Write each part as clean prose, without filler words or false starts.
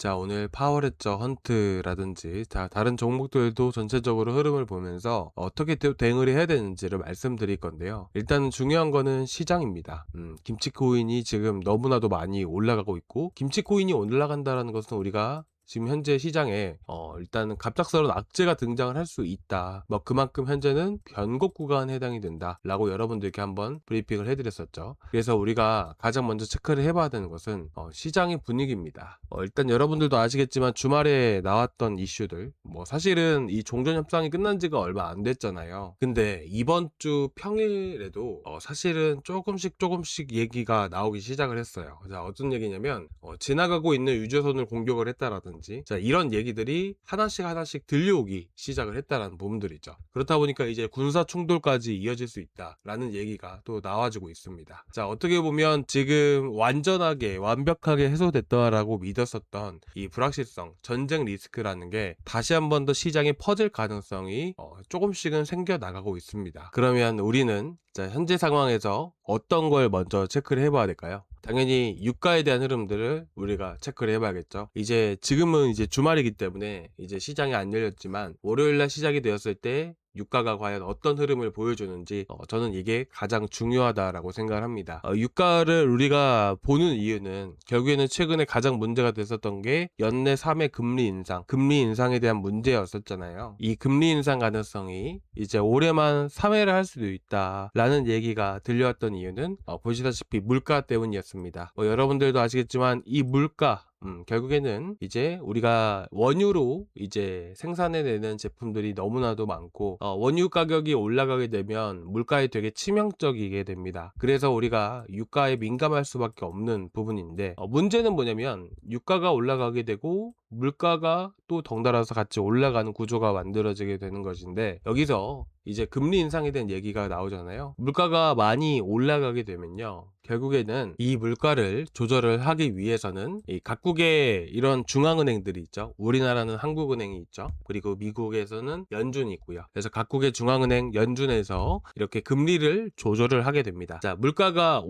자, 오늘 파워레저 헌트라든지 다른 종목들도 전체적으로 흐름을 보면서 어떻게 또 대응을 해야 되는지를 말씀드릴 건데요. 일단 중요한 거는 시장입니다. 김치코인이 지금 너무나도 많이 올라가고 있고, 김치코인이 올라간다라는 것은 우리가 지금 현재 시장에 일단은 갑작스러운 악재가 등장을 할 수 있다. 뭐 그만큼 현재는 변곡 구간에 해당이 된다 라고 여러분들께 한번 브리핑을 해드렸었죠. 그래서 우리가 가장 먼저 체크를 해봐야 되는 것은 시장의 분위기입니다. 일단 여러분들도 아시겠지만 주말에 나왔던 이슈들, 뭐 사실은 이 종전 협상이 끝난 지가 얼마 안 됐잖아요. 근데 이번 주 평일에도 사실은 조금씩 얘기가 나오기 시작을 했어요. 자, 어떤 얘기냐면 지나가고 있는 유조선을 공격을 했다라든지, 자, 이런 얘기들이 하나씩 들려오기 시작을 했다라는 부분들이죠. 그렇다 보니까 이제 군사 충돌까지 이어질 수 있다라는 얘기가 또 나와주고 있습니다. 자, 어떻게 보면 지금 완벽하게 해소됐다라고 믿었었던 이 불확실성, 전쟁 리스크라는 게 다시 한 번 더 시장에 퍼질 가능성이 조금씩은 생겨나가고 있습니다. 그러면 우리는 자, 현재 상황에서 어떤 걸 먼저 체크를 해봐야 될까요? 당연히 유가에 대한 흐름들을 우리가 체크를 해봐야겠죠. 지금은 주말이기 때문에 이제 시장이 안 열렸지만 월요일날 시작이 되었을 때 유가가 과연 어떤 흐름을 보여주는지 저는 이게 가장 중요하다라고 생각을 합니다. 유가를 우리가 보는 이유는 결국에는 최근에 가장 문제가 됐었던 게 연내 3회 금리 인상에 대한 문제였었잖아요. 이 금리 인상 가능성이 이제 올해만 3회를 할 수도 있다라는 얘기가 들려왔던 이유는 보시다시피 물가 때문이었습니다. 여러분들도 아시겠지만 이 물가 결국에는 이제 우리가 원유로 이제 생산해내는 제품들이 너무나도 많고 원유 가격이 올라가게 되면 물가에 되게 치명적이게 됩니다. 그래서 우리가 유가에 민감할 수밖에 없는 부분인데 문제는 뭐냐면 유가가 올라가게 되고 물가가 또 덩달아서 같이 올라가는 구조가 만들어지게 되는 것인데, 여기서 이제 금리 인상에 대한 얘기가 나오잖아요. 물가가 많이 올라가게 되면요, 결국에는 이 물가를 조절을 하기 위해서는 이 각국의 이런 중앙은행들이 있죠. 우리나라는 한국은행이 있죠. 그리고 미국에서는 연준이 있고요. 그래서 각국의 중앙은행 연준에서 이렇게 금리를 조절을 하게 됩니다. 자, 물가가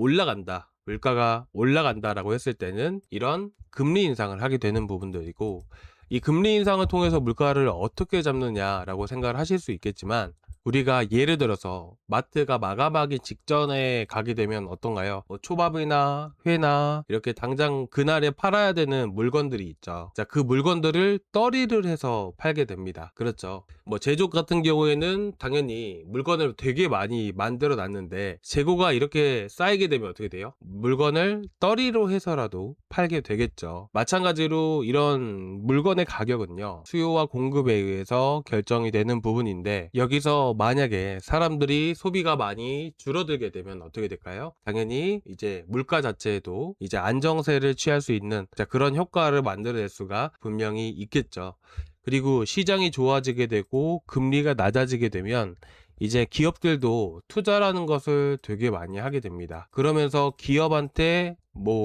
올라간다라고 했을 때는 이런 금리 인상을 하게 되는 부분들이고, 이 금리 인상을 통해서 물가를 어떻게 잡느냐라고 생각을 하실 수 있겠지만, 우리가 예를 들어서 마트가 마감하기 직전에 가게 되면 어떤가요? 초밥이나 회나 이렇게 당장 그날에 팔아야 되는 물건들이 있죠. 자, 그 물건들을 떨이를 해서 팔게 됩니다. 그렇죠. 제조 같은 경우에는 당연히 물건을 되게 많이 만들어 놨는데 재고가 이렇게 쌓이게 되면 어떻게 돼요? 물건을 떨이로 해서라도 팔게 되겠죠. 마찬가지로 이런 물건의 가격은요, 수요와 공급에 의해서 결정이 되는 부분인데, 여기서 만약에 사람들이 소비가 많이 줄어들게 되면 어떻게 될까요? 당연히 이제 물가 자체에도 이제 안정세를 취할 수 있는 그런 효과를 만들어낼 수가 분명히 있겠죠. 그리고 시장이 좋아지게 되고 금리가 낮아지게 되면 이제 기업들도 투자라는 것을 되게 많이 하게 됩니다. 그러면서 기업한테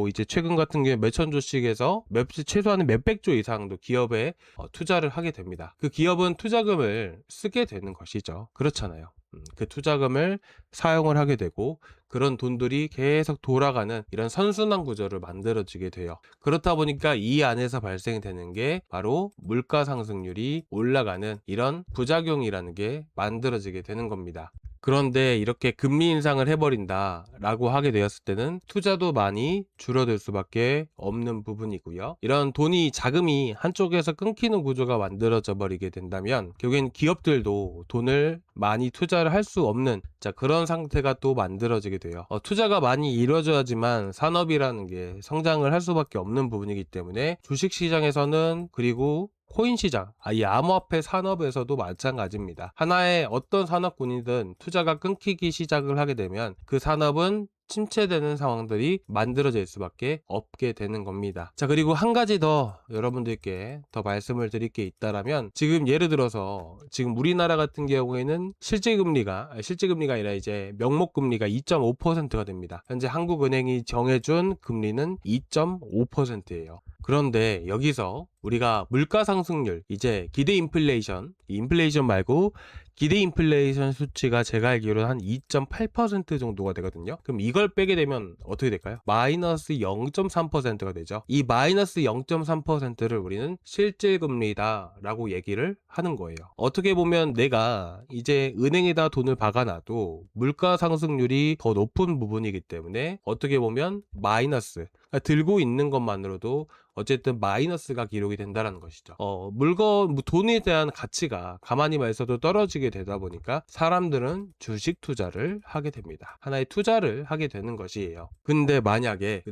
이제 최근 같은 경우에 몇천 조씩 해서 최소한 몇백 조 이상도 기업에 투자를 하게 됩니다. 그 기업은 투자금을 쓰게 되는 것이죠. 그렇잖아요. 그 투자금을 사용을 하게 되고 그런 돈들이 계속 돌아가는 이런 선순환 구조를 만들어지게 돼요. 그렇다 보니까 이 안에서 발생되는 게 바로 물가 상승률이 올라가는 이런 부작용이라는 게 만들어지게 되는 겁니다. 그런데 이렇게 금리 인상을 해버린다 라고 하게 되었을 때는 투자도 많이 줄어들 수밖에 없는 부분이고요. 이런 자금이 한쪽에서 끊기는 구조가 만들어져 버리게 된다면 결국엔 기업들도 돈을 많이 투자를 할 수 없는 그런 상태가 또 만들어지게 돼요. 투자가 많이 이루어져야지만 산업이라는 게 성장을 할 수밖에 없는 부분이기 때문에 주식시장에서는, 그리고 코인 시장, 이 암호화폐 산업에서도 마찬가지입니다. 하나의 어떤 산업군이든 투자가 끊기기 시작을 하게 되면 그 산업은 침체되는 상황들이 만들어질 수밖에 없게 되는 겁니다. 자, 그리고 한 가지 더 여러분들께 더 말씀을 드릴 게 있다라면, 지금 예를 들어서 지금 우리나라 같은 경우에는 실질금리가 아니라 이제 명목금리가 2.5%가 됩니다. 현재 한국은행이 정해준 금리는 2.5%예요. 그런데 여기서 우리가 물가 상승률, 이제 기대 인플레이션, 이 인플레이션 말고 기대 인플레이션 수치가 제가 알기로는 한 2.8% 정도가 되거든요. 그럼 이걸 빼게 되면 어떻게 될까요? 마이너스 0.3%가 되죠. 이 마이너스 0.3%를 우리는 실질금리다 라고 얘기를 하는 거예요. 어떻게 보면 내가 이제 은행에다 돈을 박아놔도 물가 상승률이 더 높은 부분이기 때문에 어떻게 보면 마이너스, 그러니까 들고 있는 것만으로도 어쨌든 마이너스가 기록이 된다는 것이죠. 물건, 돈에 대한 가치가 가만히만 있어도 떨어지게 되다 보니까 사람들은 주식 투자를 하게 됩니다. 하나의 투자를 하게 되는 것이에요. 근데 만약에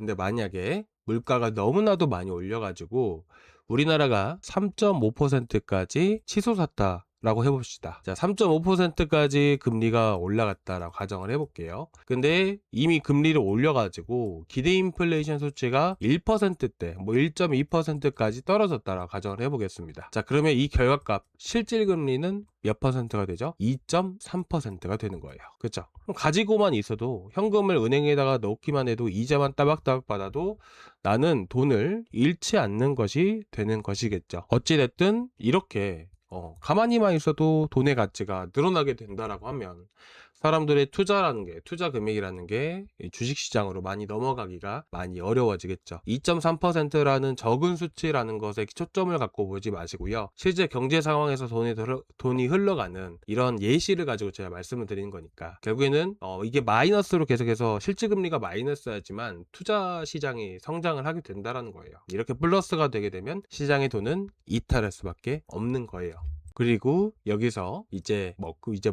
물가가 너무나도 많이 올려가지고 우리나라가 3.5%까지 치솟았다 라고 해봅시다. 자, 3.5%까지 금리가 올라갔다라고 가정을 해볼게요. 근데 이미 금리를 올려가지고 기대 인플레이션 수치가 1%대, 뭐 1.2%까지 떨어졌다라고 가정을 해보겠습니다. 자, 그러면 이 결과값 실질 금리는 몇 퍼센트가 되죠? 2.3%가 되는 거예요. 그렇죠? 그럼 가지고만 있어도 현금을 은행에다가 넣기만 해도 이자만 따박따박 받아도 나는 돈을 잃지 않는 것이 되는 것이겠죠. 어찌됐든 이렇게 가만히만 있어도 돈의 가치가 늘어나게 된다라고 하면 사람들의 투자 금액이라는 게 주식 시장으로 많이 넘어가기가 많이 어려워지겠죠. 2.3%라는 적은 수치라는 것에 초점을 갖고 보지 마시고요. 실제 경제 상황에서 돈이 흘러가는 이런 예시를 가지고 제가 말씀을 드리는 거니까 결국에는 이게 마이너스로 계속해서 실질금리가 마이너스야지만 투자 시장이 성장을 하게 된다라는 거예요. 이렇게 플러스가 되게 되면 시장의 돈은 이탈할 수밖에 없는 거예요. 그리고 여기서 이제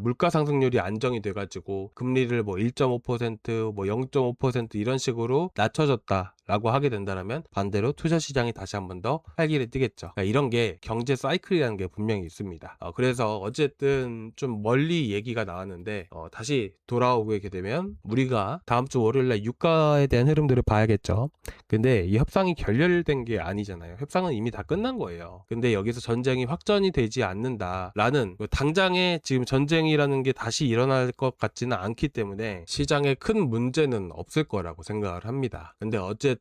물가 상승률이 안정이 돼가지고 금리를 뭐 1.5%, 뭐 0.5% 이런 식으로 낮춰졌다 라고 하게 된다면 반대로 투자 시장이 다시 한 번 더 활기를 띠겠죠. 그러니까 이런 게 경제 사이클이라는 게 분명히 있습니다. 그래서 어쨌든 좀 멀리 얘기가 나왔는데 다시 돌아오게 되면 우리가 다음 주 월요일날 유가에 대한 흐름들을 봐야겠죠. 근데 이 협상이 결렬된 게 아니잖아요. 협상은 이미 다 끝난 거예요. 근데 여기서 전쟁이 확전이 되지 않는다라는, 당장에 지금 전쟁이라는 게 다시 일어날 것 같지는 않기 때문에 시장에 큰 문제는 없을 거라고 생각을 합니다. 근데 어쨌든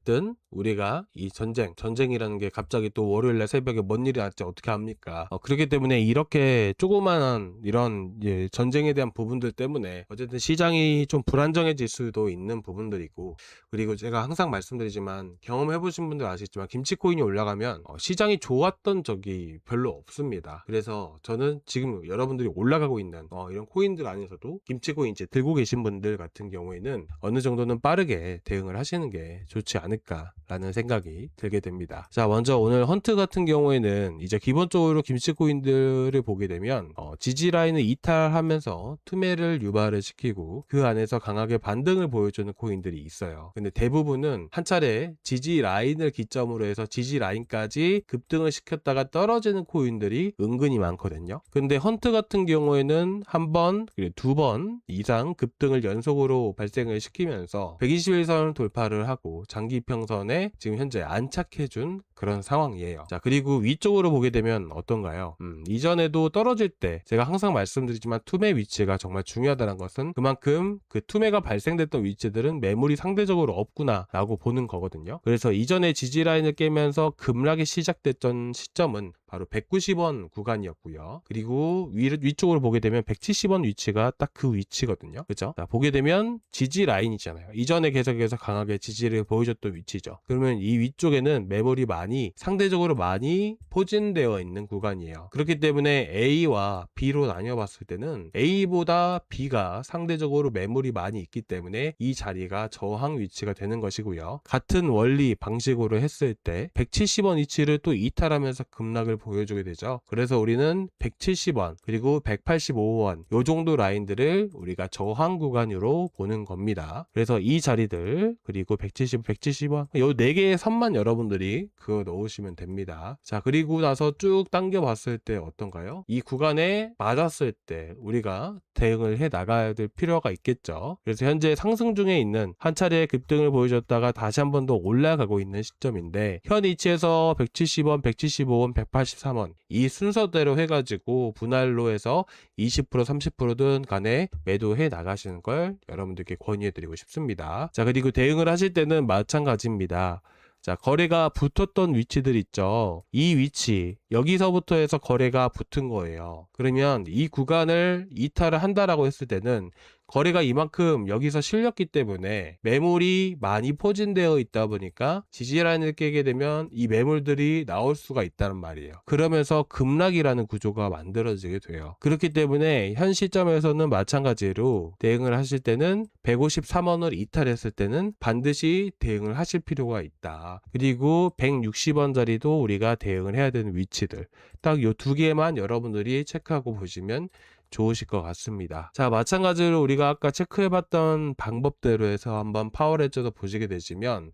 우리가 이 전쟁이라는 게 갑자기 또 월요일날 새벽에 뭔 일이 났지 어떻게 합니까? 그렇기 때문에 이렇게 조그만한 이런 전쟁에 대한 부분들 때문에 어쨌든 시장이 좀 불안정해질 수도 있는 부분들이고, 그리고 제가 항상 말씀드리지만 경험해보신 분들 아시겠지만 김치코인이 올라가면 시장이 좋았던 적이 별로 없습니다. 그래서 저는 지금 여러분들이 올라가고 있는 이런 코인들 안에서도 김치코인 이제 들고 계신 분들 같은 경우에는 어느 정도는 빠르게 대응을 하시는 게 좋지 않을까라는 생각이 들게 됩니다. 자, 먼저 오늘 헌트 같은 경우에는 이제 기본적으로 김치코인들을 보게 되면 지지라인을 이탈하면서 투매를 유발을 시키고 그 안에서 강하게 반등을 보여주는 코인들이 있어요. 근데 대부분은 한 차례 지지라인을 기점으로 해서 지지라인까지 급등을 시켰다가 떨어지는 코인들이 은근히 많거든요. 근데 헌트 같은 경우에는 한 번, 그리고 두 번 이상 급등을 연속으로 발생을 시키면서 121선을 돌파를 하고 장기 평선에 지금 현재 안착해준 그런 상황이에요. 자, 그리고 위쪽으로 보게 되면 어떤가요? 이전에도 떨어질 때 제가 항상 말씀드리지만 투매 위치가 정말 중요하다는 것은 그만큼 그 투매가 발생됐던 위치들은 매물이 상대적으로 없구나 라고 보는 거거든요. 그래서 이전에 지지라인을 깨면서 급락이 시작됐던 시점은 바로 190원 구간이었고요. 그리고 위쪽으로 보게 되면 170원 위치가 딱 그 위치거든요. 그죠? 자, 보게 되면 지지 라인이잖아요. 이전에 계속해서 강하게 지지를 보여줬던 위치죠. 그러면 이 위쪽에는 매물이 상대적으로 많이 포진되어 있는 구간이에요. 그렇기 때문에 A와 B로 나뉘어봤을 때는 A보다 B가 상대적으로 매물이 많이 있기 때문에 이 자리가 저항 위치가 되는 것이고요. 같은 원리 방식으로 했을 때 170원 위치를 또 이탈하면서 급락을 보여주게 되죠. 그래서 우리는 170원 그리고 185원 요 정도 라인들을 우리가 저항 구간으로 보는 겁니다. 그래서 이 자리들 그리고 170, 170원 요 4개의 선만 여러분들이 그거 넣으시면 됩니다. 자, 그리고 나서 쭉 당겨 봤을 때 어떤가요? 이 구간에 맞았을 때 우리가 대응을 해 나가야 될 필요가 있겠죠. 그래서 현재 상승 중에 있는 한 차례 급등을 보여줬다가 다시 한 번 더 올라가고 있는 시점인데 현 위치에서 170원, 175원, 183원 이 순서대로 해가지고 분할로 해서 20% 30%든 간에 매도해 나가시는 걸 여러분들께 권유해 드리고 싶습니다. 자, 그리고 대응을 하실 때는 마찬가지입니다. 자, 거래가 붙었던 위치들 있죠. 이 위치, 여기서부터 해서 거래가 붙은 거예요. 그러면 이 구간을 이탈을 한다라고 했을 때는 거래가 이만큼 여기서 실렸기 때문에 매물이 많이 포진되어 있다 보니까 지지라인을 깨게 되면 이 매물들이 나올 수가 있다는 말이에요. 그러면서 급락이라는 구조가 만들어지게 돼요. 그렇기 때문에 현 시점에서는 마찬가지로 대응을 하실 때는 153원을 이탈했을 때는 반드시 대응을 하실 필요가 있다. 그리고 160원짜리도 우리가 대응을 해야 되는 위치들, 딱 요 두 개만 여러분들이 체크하고 보시면 좋으실 것 같습니다. 자, 마찬가지로 우리가 아까 체크해봤던 방법대로 해서 한번 파워레저도 보시게 되시면,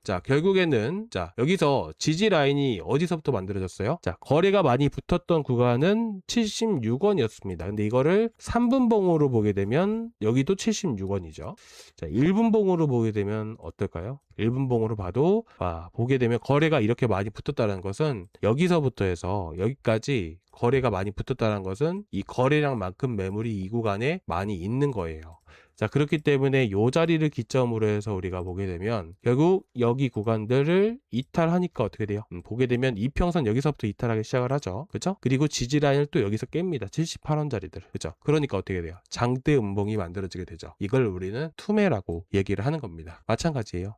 자, 결국에는, 자, 여기서 지지 라인이 어디서부터 만들어졌어요? 자, 거래가 많이 붙었던 구간은 76원이었습니다. 근데 이거를 3분봉으로 보게 되면 여기도 76원이죠. 자, 1분봉으로 보게 되면 어떨까요? 1분봉으로 봐도, 보게 되면 거래가 이렇게 많이 붙었다는 것은 여기서부터 해서 여기까지 거래가 많이 붙었다는 것은 이 거래량만큼 매물이 이 구간에 많이 있는 거예요. 자, 그렇기 때문에 이 자리를 기점으로 해서 우리가 보게 되면 결국 여기 구간들을 이탈하니까 어떻게 돼요? 보게 되면 이평선 여기서부터 이탈하기 시작을 하죠. 그죠? 그리고 지지라인을 또 여기서 깹니다. 78원짜리들. 그죠? 그러니까 어떻게 돼요? 장대 음봉이 만들어지게 되죠. 이걸 우리는 투매라고 얘기를 하는 겁니다. 마찬가지예요.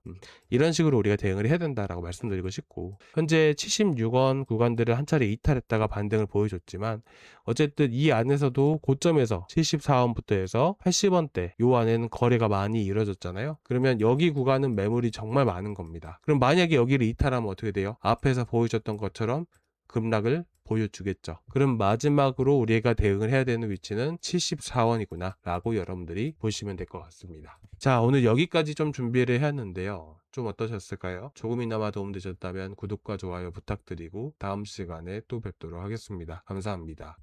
이런 식으로 우리가 대응을 해야 된다라고 말씀드리고 싶고, 현재 76원 구간들을 한 차례 이탈했다가 반등을 보여줬지만 어쨌든 이 안에서도 고점에서 74원부터 해서 80원대 요 안에는 거래가 많이 이루어졌잖아요. 그러면 여기 구간은 매물이 정말 많은 겁니다. 그럼 만약에 여기를 이탈하면 어떻게 돼요? 앞에서 보여줬던 것처럼 급락을 보여주겠죠. 그럼 마지막으로 우리가 대응을 해야 되는 위치는 74원이구나 라고 여러분들이 보시면 될 것 같습니다. 자, 오늘 여기까지 좀 준비를 했는데요. 좀 어떠셨을까요? 조금이나마 도움되셨다면 구독과 좋아요 부탁드리고 다음 시간에 또 뵙도록 하겠습니다. 감사합니다.